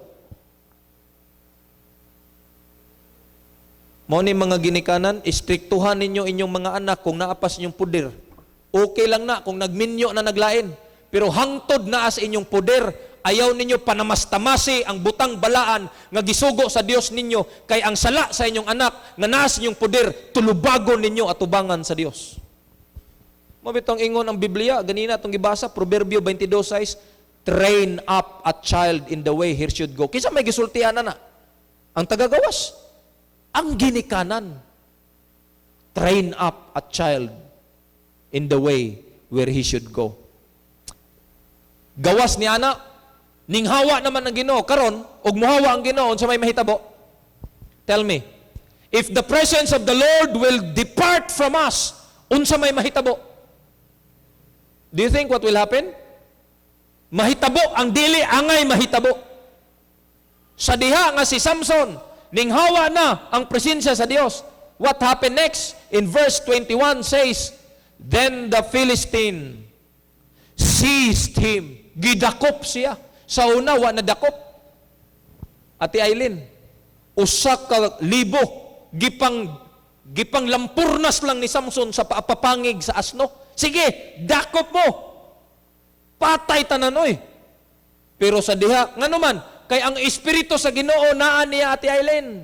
Mao ni mga ginikanan, istriktuhan ninyo inyong mga anak kung naapas inyong puder. Okay lang na kung nagminyo na naglain. Pero hangtod na as inyong puder, ayaw ninyo panamastamasi ang butang balaan nga gisugo sa Dios ninyo, kay ang sala sa inyong anak nga naas inyong puder, tulubagon ninyo atubangan sa Dios. Mabitong ingon ang Biblia, ganina itong gibasa, Proverbio 22:6, train up a child in the way he should go. Kisa may gisultihan na ang tagagawas, ang ginikanan. Train up a child in the way where he should go. Gawas ni ana, ning hawa naman ang Ginoo karon, og muhawa ang Ginoo sa may mahitabo. Tell me, if the presence of the Lord will depart from us, unsa may mahitabo? Do you think what will happen? Mahitabo ang dili angay mahitabo. Sa diha nga si Samson, ning hawa na ang presensya sa Dios. What happened next? In verse 21 says, then the Philistine seized him. Gidakop siya. Sa una, wa nadakop. Ate Aileen, usak ka libo, gipang lampurnas lang ni Samson sa papapangig sa asno. Sige, dakop mo. Patay tananoy. Pero sa diha, nga naman, kay ang espiritu sa Ginoo naa niya, Ate Aileen.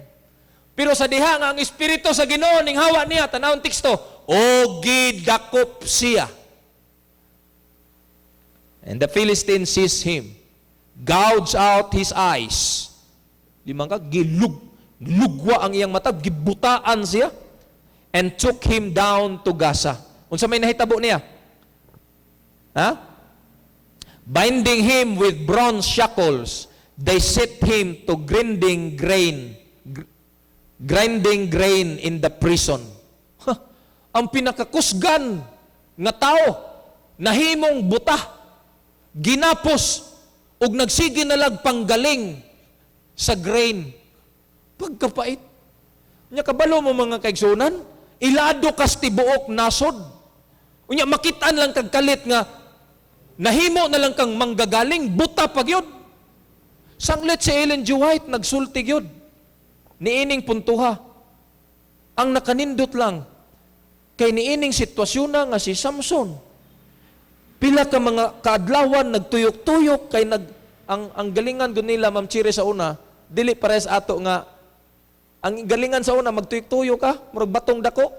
Pero sa diha nga ang espiritu sa Ginoo ning hawa niya, tanawon teksto, o gidakop siya. And the Philistine seized him, gouged out his eyes. Di man ka, gilugwa ang iyang mata, gibutaan siya. and took him down to Gaza. Unsa may nahitabo niya? Ha? Binding him with bronze shackles, they set him to grinding grain in the prison. Ang pinakakusgan nga tao, nahimong buta, ginapos, ug nagsige nalag panggaling sa grain. Pagkapait. Nya kabalo mo mga kaigsunan, ilado kas tibuok nasod. Unya makitaan lang kag kalit nga nahimo na lang kang manggagaling, buta pag yun. Sanglit si Ellen G. White, nagsulti yun. Niining puntuha. Ang nakanindot lang, kay niining sitwasyon na nga si Samson. Pila ka mga kaadlawan, nagtuyok-tuyok, kay ang galingan doon nila, Ma'am Chire, sa una, dili pares ato nga, ang galingan sa una, magtuyok-tuyok ka, murag batong dako.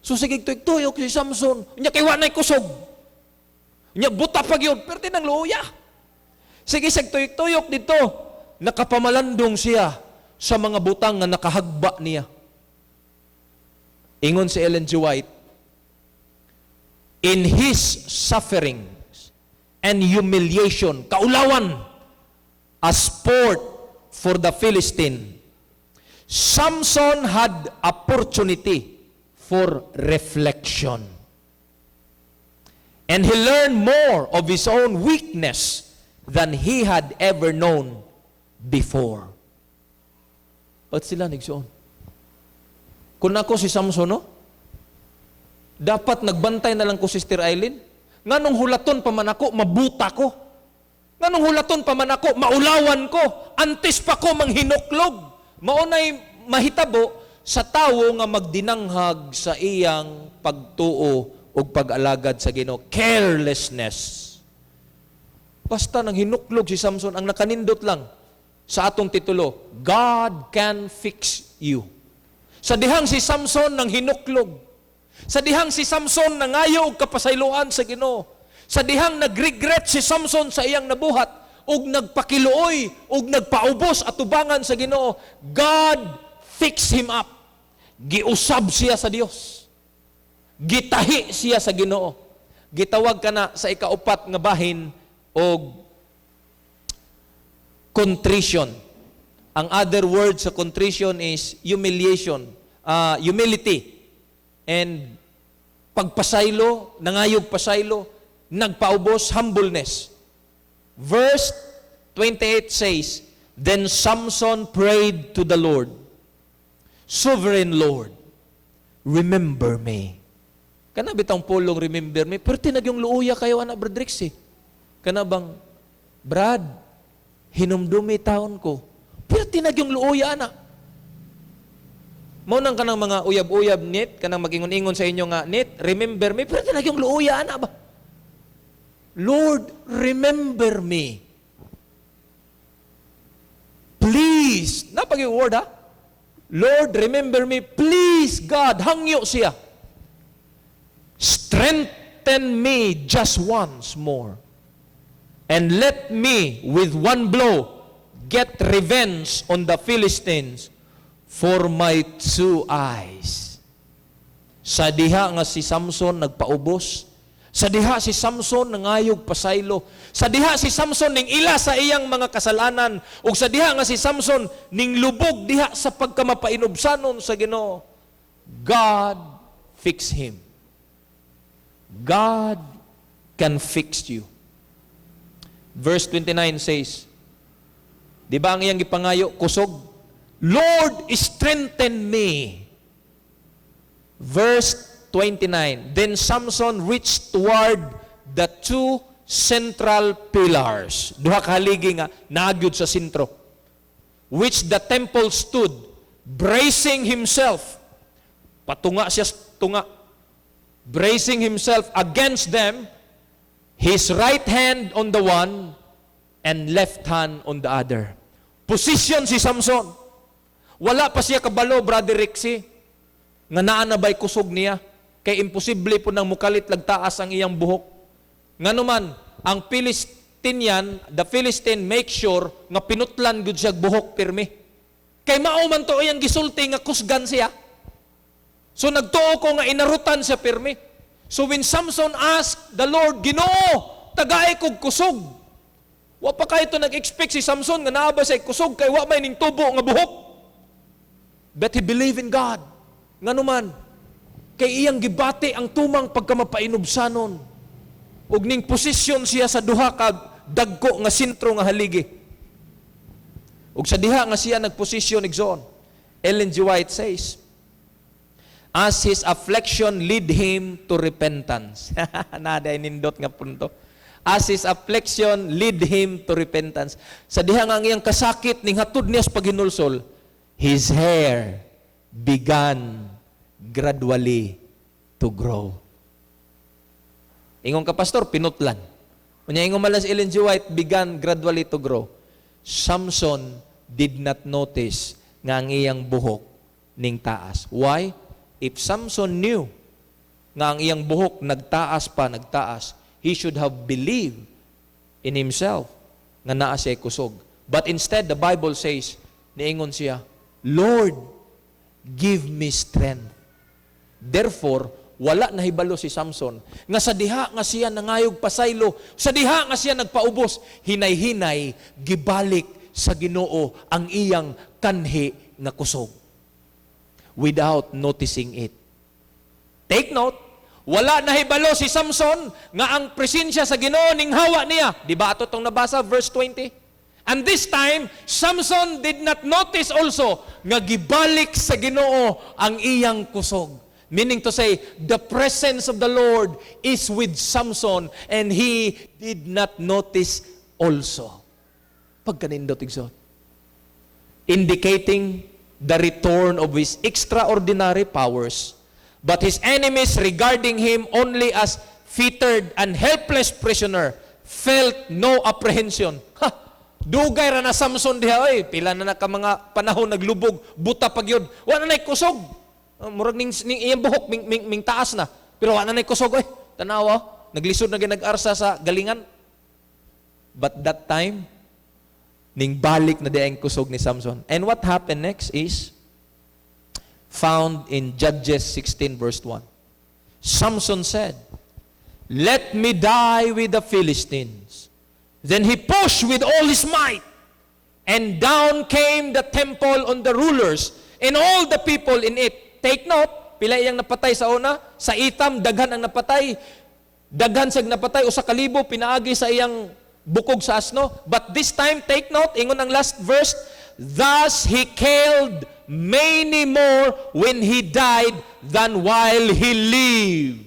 So sige, tuyok-tuyok si Samson. Nya kay wanay kusog. Nya buta pag yun, pero tinang luya. Sige, tuyok-tuyok dito, nakapamalandong siya sa mga butang nga nakahagba niya. Ingon si Ellen G. White, in his sufferings and humiliation, kaulawan, as sport for the Philistine, Samson had opportunity for reflection. And he learned more of his own weakness than he had ever known before. At sila nagsuon. Kung ako si Samson, no? Dapat nagbantay na lang ko, Sister Eileen. Nga nung hulaton pa man ako, mabuta ko. Nga nung hulaton pa man ako, maulawan ko. Antes pa ko manghinuklog. Maunay mahitabo sa tawo nga magdinanghag sa iyang pagtuo o pag-alagad sa Ginoo. Carelessness. Basta nang hinuklog si Samson, ang nakanindot lang sa atong titulo, God can fix you. Sa dihang si Samson nang hinuklog, sa dihang si Samson nangayo og kapasayloan sa Ginoo, sa dihang nagregret si Samson sa iyang nabuhat, ug nagpakiluoy, ug nagpaubos atubangan sa Ginoo, God fix him up. Giusab siya sa Dios. Gitahi siya sa Ginoo. Gitawag kana sa ikaupat nga bahin og contrition. Ang other word sa contrition is humiliation, humility, and pagpasaylo, nangayog pasaylo, nagpaubos, humbleness. Verse 28 says, then Samson prayed to the Lord, Sovereign Lord, remember me. Kana bitang pulong remember me, pero tinagyong luuya kayo, anak Bradrix eh. Kana bang, Brad, hinumdumi taon ko, pero tinagyong luuya, anak. Maunang ka ng mga uyab-uyab, nit, kanang mag-ingon-ingon sa inyo nga, nit, remember me, pero tinagyong luuya, anak ba? Lord, remember me. Please, napag yung word ha? Lord, remember me. Please, God, hangyo siya. Strengthen me just once more. And let me, with one blow, get revenge on the Philistines for my 2 eyes. Sa diha nga si Samson nagpaubos, sa diha si Samson nangayog pasaylo, sa diha si Samson ning ila sa iyang mga kasalanan, ug sa diha nga si Samson ning lubog diha sa pagkamapainubsanon sa Ginoo, God fix him. God can fix you. Verse 29 says, di ba ang iyang gipangayo, kusog? Lord, strengthen me. Verse 29, then Samson reached toward the 2 central pillars. Duha ka haligi nga, nagyod sa sentro. Which the temple stood, bracing himself. Patunga siya, tunga. Bracing himself against them, his right hand on the one, and left hand on the other. Position si Samson. Wala pa siya kabalo, Brother Rixie, nga naanabay kusog niya. Kay imposible po nang mukalit lagtaas ang iyang buhok. Nga naman, ang Philistinian, the Philistine make sure nga pinutlan gud siya buhok pirmi. Kay mao man to iyang gisulti nga kusgan siya. So nagtuo ko nga inarutan siya pirmi. So when Samson asked the Lord, Ginoo, tagaay kog kusog. Wa pa kayo ito nag-expect si Samson nga naaba sa kusog kay wa may ning tubo nga buhok. But he believed in God. Nga naman, kay iyang gibati ang tumang pagkamapainubsanon. Ug ning posisyon siya sa duha ka dagko nga sentro nga haligi. Ug sa diha nga siya nagposisyon igsoon. Ellen G. White says, as his affliction lead him to repentance. Nada inindot nga punto. As his affliction lead him to repentance. Sa diha nga ang iyang kasakit ning hatud niya sa paghinulsol, his hair began gradually to grow. Ingon ka, pastor, pinutlan. Unya ingon malas Ellen G. White, began gradually to grow. Samson did not notice nga ang iyang buhok ning taas. Why? If Samson knew nga ang iyang buhok nagtaas, he should have believed in himself nga naa siya kusog. But instead, the Bible says, niingon siya, Lord, give me strength. Therefore, wala na hibalo si Samson nga sa diha nga siya nangayog pasaylo, sa diha nga siya nagpaubos, hinay-hinay gibalik sa Ginoo ang iyang kanhi nga kusog without noticing it. Take note, wala na hibalo si Samson nga ang presensya sa Ginoo ning hawa niya. Di ba ato tong nabasa verse 20? And this time, Samson did not notice also nga gibalik sa Ginoo ang iyang kusog. Meaning to say, the presence of the Lord is with Samson and he did not notice also. Pagkanindot igsoon. Indicating the return of his extraordinary powers, but his enemies regarding him only as fettered and helpless prisoner felt no apprehension. Dugay ra na Samson diha, oy, pila na ka mga panahon naglubog, buta pagyod. Wa na nay kusog. Murag ning iyang buhok ming taas na. Pero wa na nay kusog, oy. Tanawa, naglisod na ginag-arsa sa galingan. But that time, ning balik na diang kusog ni Samson. And what happened next is found in Judges 16 verse 1. Samson said, "Let me die with the Philistines." Then he pushed with all his might, and down came the temple on the rulers and all the people in it. Take note, pila iyang napatay sa una, sa Itam daghan ang napatay. Daghan sag napatay usa ka libo pinaagi sa iyang bukog sa asno. But this time, take note, ingon ang last verse, thus he killed many more when he died than while he lived.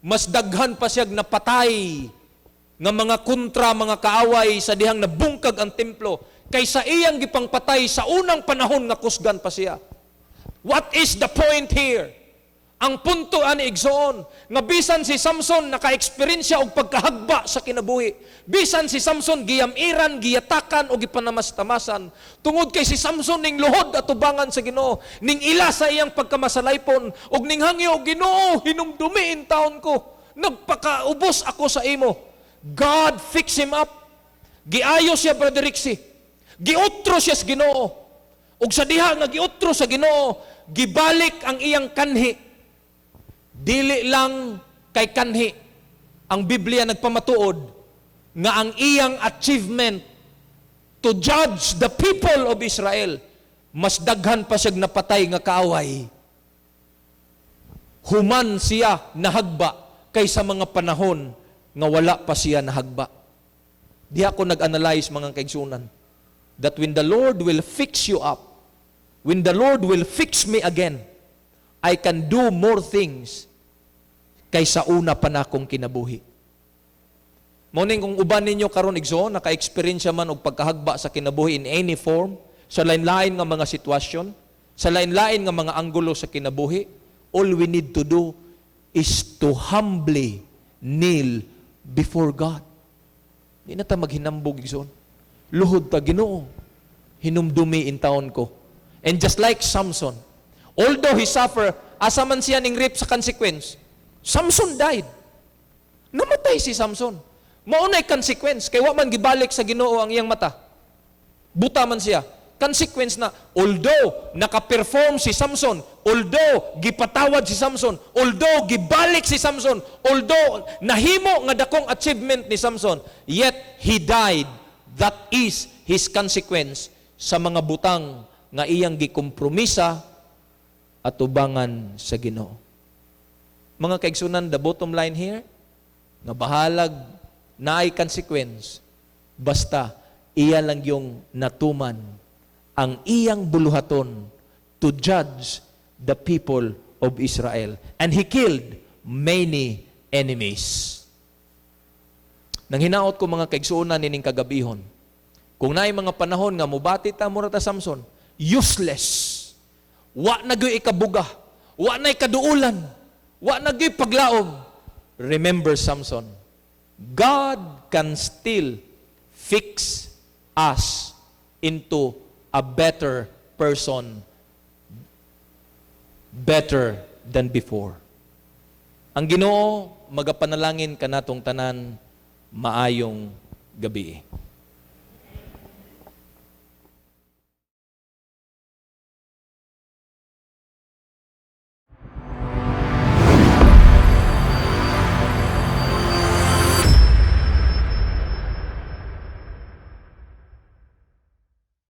Mas daghan pa siyag napatay nga mga kontra, mga kaaway sa dihang nabungkag ang templo kaysa iyang gipangpatay sa unang panahon nga kusgan pa siya. What is the point here? Ang punto ani igsoon nga bisan si Samson naka-eksperyensya og pagkahagba sa kinabuhi. Bisan si Samson giyamiran, giyatakan o gipanamastamasan. Tungod kay si Samson ning luhod at tubangan sa Ginoo, ning ila sa iyang pagkamasalaypon og ning hangyo Ginoo, hinumdumiin taon ko. Nagpakaubos ako sa imo. God fix him up. Giayo siya, Brother Rixie. Giutro siya sa Ginoo. Ug sa diha nga giutro sa Ginoo, gibalik ang iyang kanhi. Dili lang kay kanhi. Ang Biblia nagpamatuod nga ang iyang achievement to judge the people of Israel, mas daghan pa siyang napatay nga kaaway. Human siya nahagba kaysa mga panahon nga wala pa siya nahagba. Di ako nag-analyze mga kaigsunan that when the Lord will fix you up, when the Lord will fix me again, I can do more things kaysa una pa na akong kinabuhi. Morning kung uban ninyo karon igsoon, naka-experience man og pagkahagba sa kinabuhi in any form, sa lain-lain nga mga sitwasyon, sa lain-lain nga mga anggulo sa kinabuhi, all we need to do is to humbly kneel before God. Di na ta maghinambog igsoon. Luhod ta Ginoo, hinumdumi in taon ko. And just like Samson, although he suffer, asa man siya ning rape sa consequence, Samson died. Namatay si Samson. Maunay consequence, kay wa man gibalik sa Ginoo ang iyang mata. Buta man siya. consequence na although naka-perform si Samson, although gipatawad si Samson, although gibalik si Samson, although nahimo nga dakong achievement ni Samson, yet he died. That is his consequence sa mga butang nga iyang gikompromisa at ubangan sa Ginoo. Mga kaigsunan, the bottom line here, nga bahalag na ay consequence, basta iya lang yung natuman ang iyang buluhaton to judge the people of Israel. And he killed many enemies. Nang hinaot ko mga kaigsunan nining kagabihon, kung naay mga panahon nga mubati ta mura ta Samson, useless. Wa na gyoy ikabuga, wa na ikaduulan, wa na gyoy paglaom. Remember Samson, God can still fix us into a better person, better than before. Ang Ginoo magapanalangin kanatong tanan maayong gabi.